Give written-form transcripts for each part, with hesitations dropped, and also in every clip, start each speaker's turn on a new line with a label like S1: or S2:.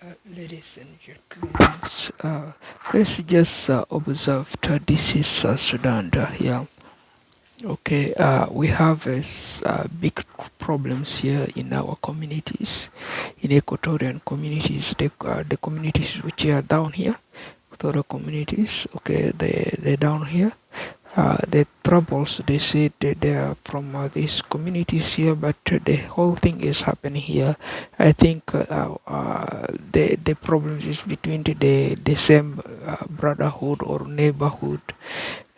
S1: Ladies and gentlemen, let's just observe that this is Sudan here. Okay, we have big problems here in our communities, in Equatorian communities, the communities which are down here, Equatorial communities, okay, they're down here. The troubles, they say that they are from these communities here, but the whole thing is happening here. I think the problems is between the same brotherhood or neighborhood,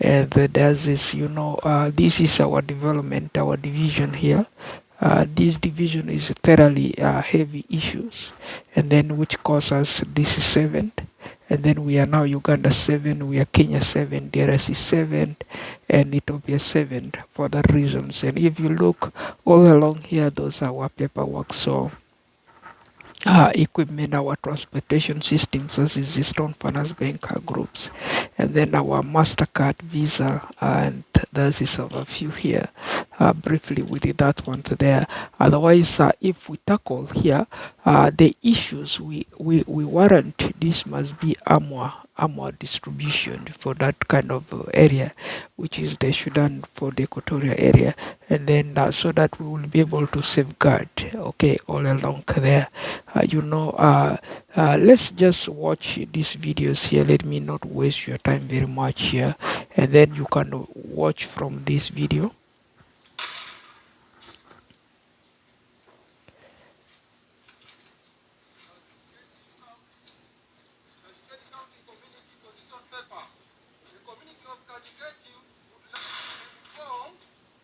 S1: and there's this, this is our development, our division here. This division is thoroughly heavy issues, and then which causes this 7, and then we are now Uganda 7, we are Kenya 7, DRC 7, and Ethiopia 7 for that reasons. And if you look all along here, those are our paperwork. So equipment, our transportation systems, as is the Stone Finance Bank groups, and then our MasterCard, Visa, and there's is of a few here. Briefly, we did that one there. Otherwise, if we tackle here the issues, we warrant this must be armor distribution for that kind of area, which is the Sudan for the Equatoria area, and then so that we will be able to safeguard, okay, all along there. Let's just watch these videos here. Let me not waste your time very much here, and then you can watch from this video.
S2: The community of KajoKeji would like to inform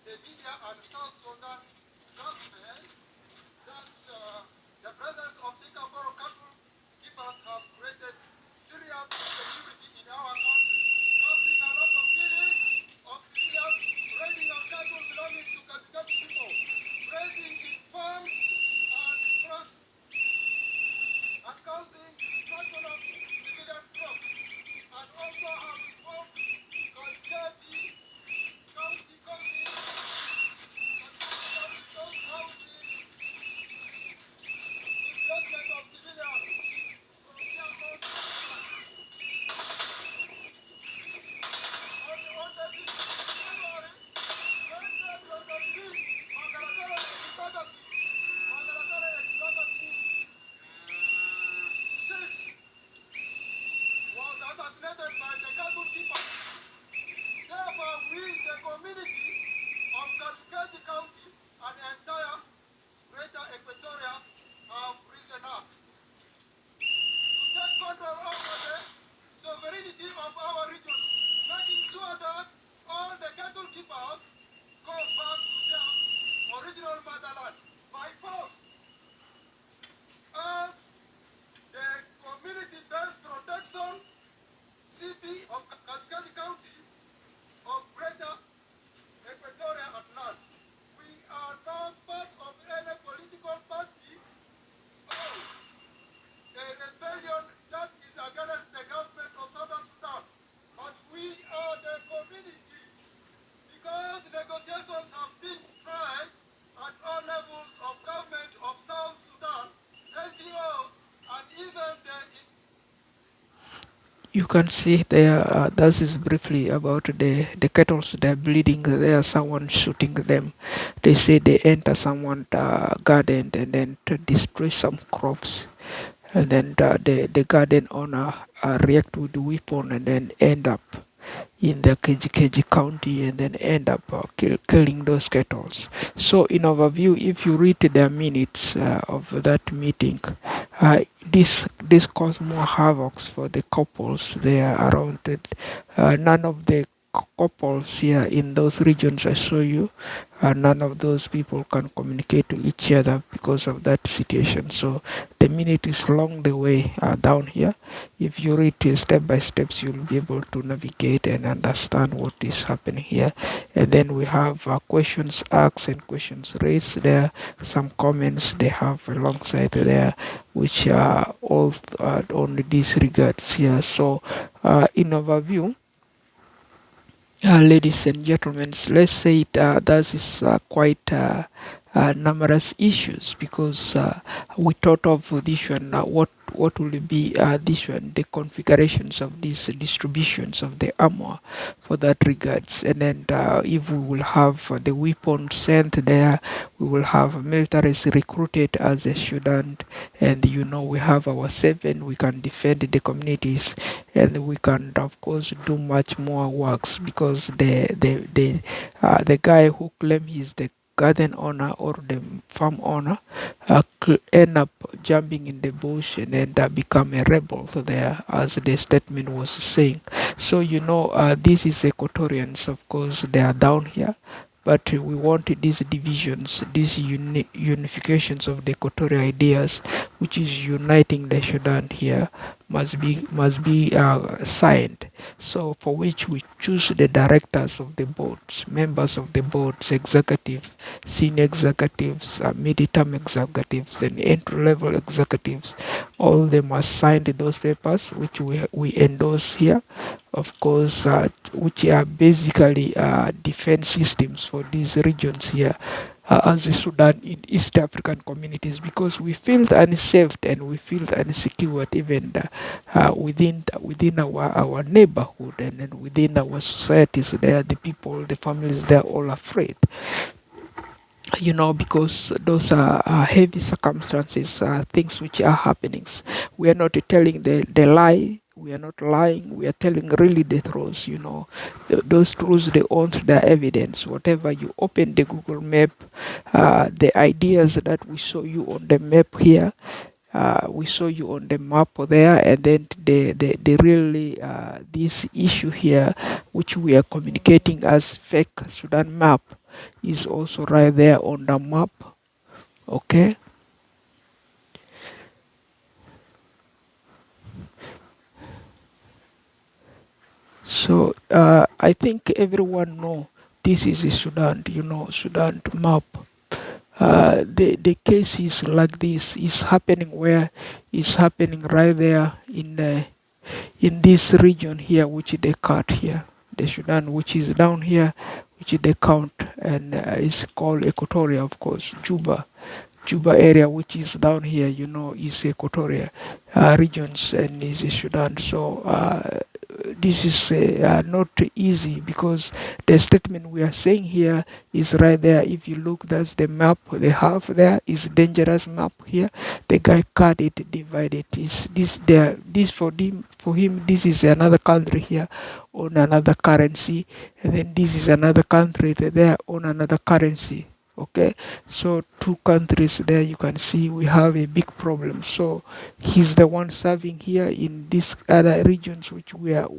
S2: the media and South Sudan government that the presence of the 100Cattle keepers have created serious insecurity in our country, causing a lot of killings of civilians, raiding of cattle belonging to KajoKeji people, grazing in farms and crops, and causing destruction of civilian crops, and also have informed KajoKeji County housing displacement of civilians from their own on the 5th January 2023, chief was assassinated by the cattle keeper. Therefore, we, the community of KajoKeji County and entire Greater Equatoria, have risen up to take control over the sovereignty of our region, making sure that all the cattle keepers go back to their original motherland by force. As the community-based protection CP of KajoKeji County of Greater Equatoria at large, we are not part of any political party or a rebellion that is against the government of Southern Sudan, but we are the community because negotiations have been tried at all levels of government of South Sudan, NGOs, and even the
S1: You can see there, that is briefly about the kettles. They're bleeding. There, someone shooting them. They say they enter someone's garden and then to destroy some crops, and then the garden owner react with the weapon and then end up in the KajoKeji county and then end up killing those kettles. So in overview, if you read the minutes of that meeting, this caused more havocs for the couples there around it. None of the couples here in those regions I show you, none of those people can communicate to each other because of that situation. So the minute is along the way down here. If you read step by steps, you'll be able to navigate and understand what is happening here. And then we have questions asked and questions raised there, some comments they have alongside there, which are all on these regards here. So in overview, ladies and gentlemen, let's say that is quite numerous issues because we thought of this one. what will be this one, the configurations of these distributions of the armor for that regards. And then if we will have the weapons sent there, we will have militaries recruited as a Sudan, and we have our seven, we can defend the communities, and we can of course do much more works, because the guy who claim he's the garden owner or the farm owner end up jumping in the bush and end up become a rebel there, as the statement was saying. So this is Equatorians, of course, they are down here, but we want these divisions, these unifications of the Equatorial ideas, which is uniting the Sudan here, must be signed. So for which we choose the directors of the boards, members of the boards, executive, senior executives, mid-term executives, and entry-level executives. All they must sign those papers, which we endorse here, of course, which are basically defense systems for these regions here, as the Sudan in East African communities, because we feel unsafe and we feel insecure even within our neighborhood, and then within our societies. There, the people, the families, they're all afraid. Because those are heavy circumstances, things which are happening. We are not telling the lie. We are not lying. We are telling really the truth. Those truths, they own their evidence. Whatever you open the Google map, the ideas that we show you on the map here, we saw you on the map there, and then the really this issue here, which we are communicating as fake Sudan map, is also right there on the map. Okay, so I think everyone know this is the Sudan, Sudan map. The case is like this is happening where is happening right there in this region here, which they cut here, the Sudan, which is down here, which they count, and is called Equatoria, of course, Juba area, which is down here, is Equatoria regions, and is Sudan. So this is not easy, because the statement we are saying here is right there. If you look, that's the map they have there. Is dangerous map here. The guy cut it, divided. Is this there? This for him. This is another country here on another currency, and then this is another country there on another currency. Okay, so two countries there, you can see we have a big problem. So he's the one serving here in these other regions, which we are,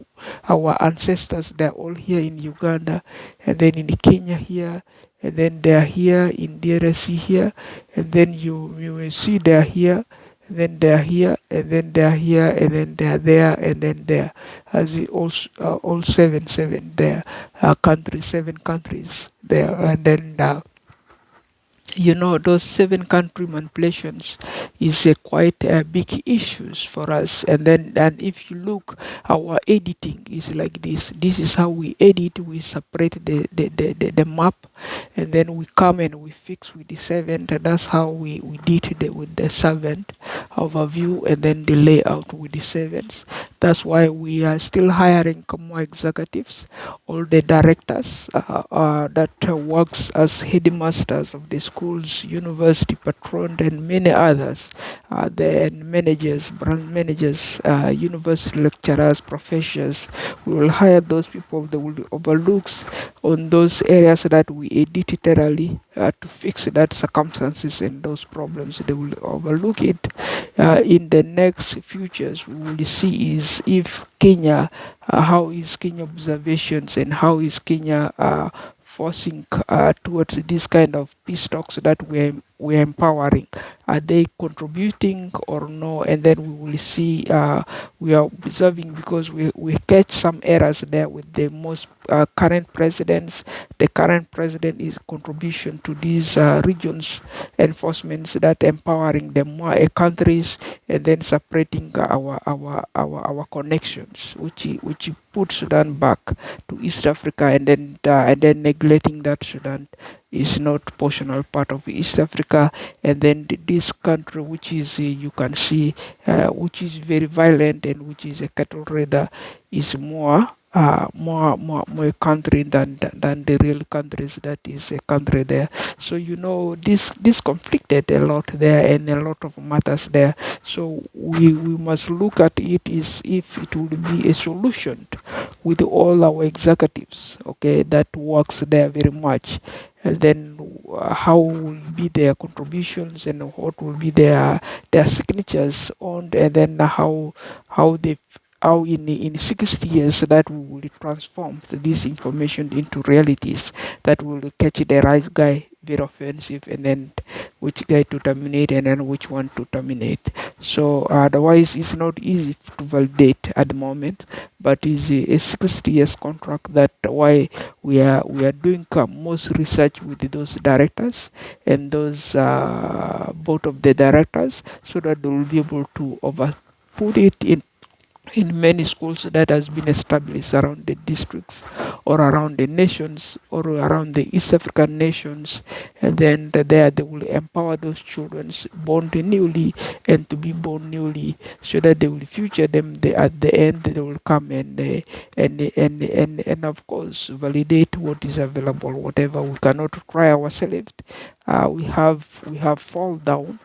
S1: our ancestors, they're all here in Uganda, and then in Kenya here, and then they're here in DRC here, and then you will see they're here, and then they're here, and then they're here, and then they're there, and then there, as all seven there, countries, 7 countries there, and then those 7 country manipulations is a quite big issues for us. And if you look, our editing is like this is how we edit. We separate the map, and then we come and we fix with the 7. And that's how we did with the 7 overview, and then the layout with the 7s. That's why we are still hiring more executives, all the directors that works as headmasters of the schools, university patron, and many others. Then managers, branch managers, university lecturers, professors. We will hire those people. They will overlooks on those areas that we edit thoroughly to fix that circumstances and those problems. They will overlook it. In the next futures, we will see is if Kenya, how is Kenya observations, and how is Kenya forcing towards this kind of peace talks that we're empowering. Are they contributing or no? And then we will see, we are observing, because we catch some errors there with the most current presidents. The current president is contribution to these regions enforcements, that empowering the more countries, and then separating our connections, which put Sudan back to East Africa, and then neglecting that Sudan is not portional part of East Africa, and then this country which is you can see which is very violent and which is a cattle raider is more a country than the real countries that is a country there. So this conflicted a lot there and a lot of matters there. So we must look at it is if it will be a solution with all our executives, okay, that works there very much. And then how will be their contributions and what will be their signatures on, and then how they how in 60 years that we will transform this information into realities that will catch the right guy very offensive, and then which guy to terminate and then which one to terminate. So otherwise it's not easy to validate at the moment, but is a 60 years contract. That why we are doing most research with those directors and those both of the directors, so that they will be able to over put it in many schools that has been established around the districts or around the nations or around the East African nations, and then there they will empower those children born newly and to be born newly, so that they will future them. They, at the end they will come and of course validate what is available. Whatever we cannot try ourselves, we have fall down,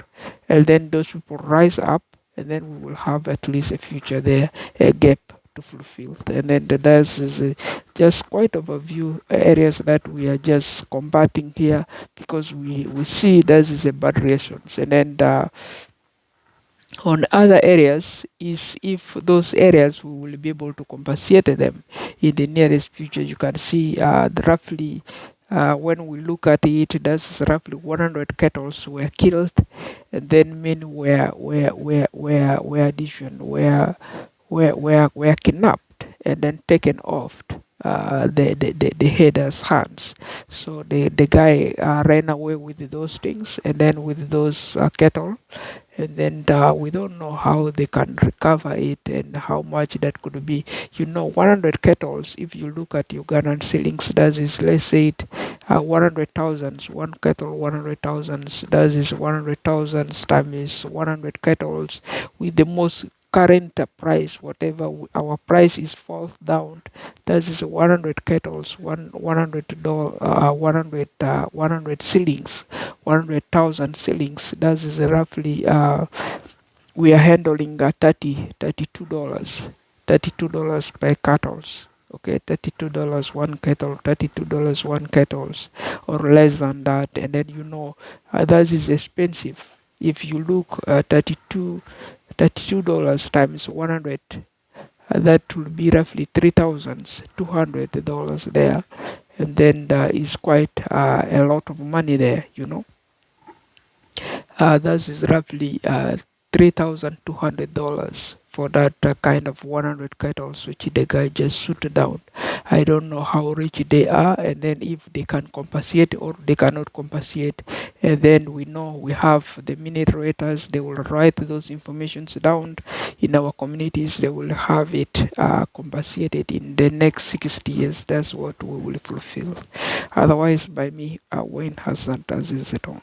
S1: and then those people rise up, and then we will have at least a future there, a gap to fulfill. And then that's just quite overview areas that we are just combating here, because we see this is a bad reactions. And then on other areas is if those areas we will be able to compensate them in the nearest future. You can see roughly when we look at it, that's roughly 100 cattle were killed, and then many were addition were kidnapped and then taken off the header's hands. So the guy ran away with those things and then with those cattle, and then we don't know how they can recover it and how much that could be. 100 kettles, if you look at Ugandan shillings, that is, let's say it, 100,000, one kettle, 100,000, that is 100,000 times 100 kettles, with the most current price, whatever our price is falls down, that is 100 kettles, 100 shillings, 100,000 shillings. That is roughly we are handling $32, $32 per kettles. Okay, $32 one kettle, $32 one kettles, or less than that. And then that is expensive. If you look $32 times 100, that will be roughly $3,200 there, and then there is quite a lot of money there. That is roughly $3,200 for that kind of 100 kettles which the guy just shoot down. I don't know how rich they are, and then if they can compensate or they cannot compensate. And then we know we have the minute writers, they will write those informations down in our communities. They will have it compensated in the next 60 years. That's what we will fulfill. Otherwise, by me, Wayne Hassan, as is it on.